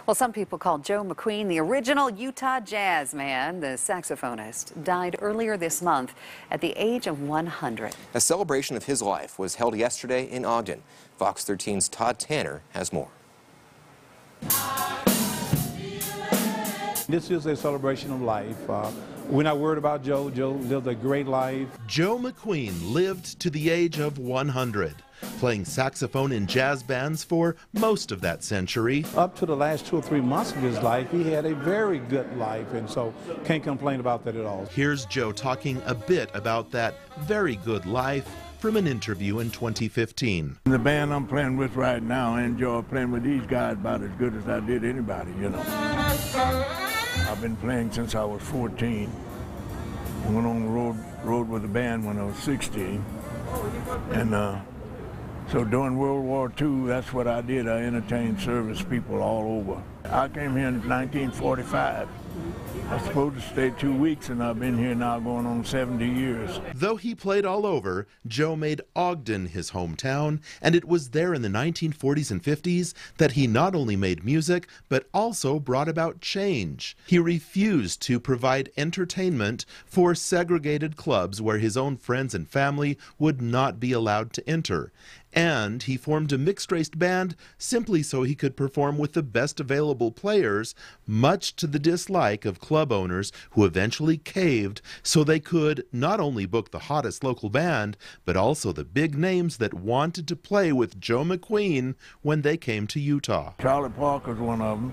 Well, some people call Joe McQueen the original Utah Jazzman. The saxophonist died earlier this month at the age of 100. A celebration of his life was held yesterday in Ogden. Fox 13's Todd Tanner has more. This is a celebration of life. We're not worried about Joe. Joe lived a great life. Joe McQueen lived to the age of 100, playing saxophone in jazz bands for most of that century. Up to the last 2 or 3 months of his life, he had a very good life, and so can't complain about that at all. Here's Joe talking a bit about that very good life from an interview in 2015. The band I'm playing with right now, I enjoy playing with these guys about as good as I did anybody, you know. I've been playing since I was 14. I went on the road with the band when I was 16. And so during World War II, that's what I did. I entertained service people all over. I came here in 1945. I was supposed to stay 2 weeks, and I've been here now going on 70 years. Though he played all over, Joe made Ogden his hometown, and it was there in the 1940s and 50s that he not only made music, but also brought about change. He refused to provide entertainment for segregated clubs where his own friends and family would not be allowed to enter. And he formed a mixed-race band simply so he could perform with the best available players, much to the dislike of club owners who eventually caved so they could not only book the hottest local band, but also the big names that wanted to play with Joe McQueen when they came to Utah. Charlie Parker's one of them.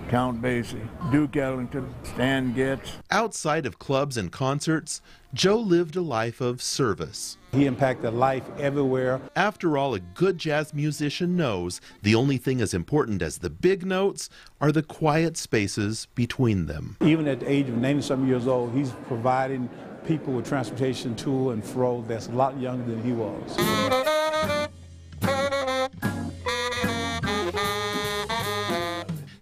Count Basie, Duke Ellington, Stan Getz. Outside of clubs and concerts, Joe lived a life of service. He impacted life everywhere. After all, a good jazz musician knows the only thing as important as the big notes are the quiet spaces between them. Even at the age of 90-something years old, he's providing people with transportation to and fro that's a lot younger than he was.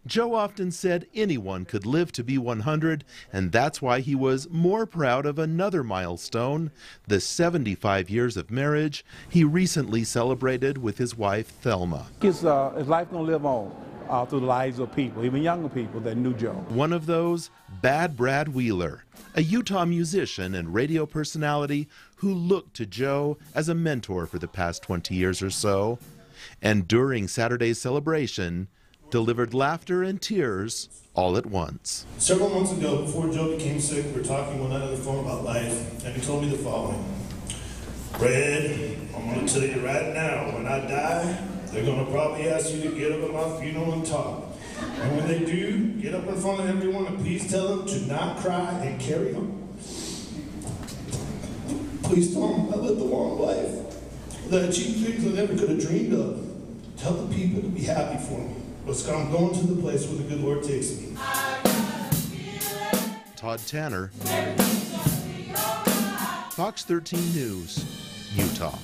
Joe often said anyone could live to be 100, and that's why he was more proud of another milestone, the 75 years of marriage he recently celebrated with his wife, Thelma. His life going to live on through the lives of people, even younger people that knew Joe. One of those, Bad Brad Wheeler, a Utah musician and radio personality who looked to Joe as a mentor for the past 20 years or so, and during Saturday's celebration, delivered laughter and tears all at once. Several months ago, before Joe became sick, we were talking one night on the phone about life, and he told me the following. Red, I'm going to tell you right now, when I die, they're going to probably ask you to get up at my funeral and talk. And when they do, get up in front of everyone and please tell them to not cry and carry on. Please tell them I lived a long life, that I achieved things I never could have dreamed of. Tell the people to be happy for me. I'm going to the place where the good Lord takes me. Todd Tanner, Fox 13 News, Utah.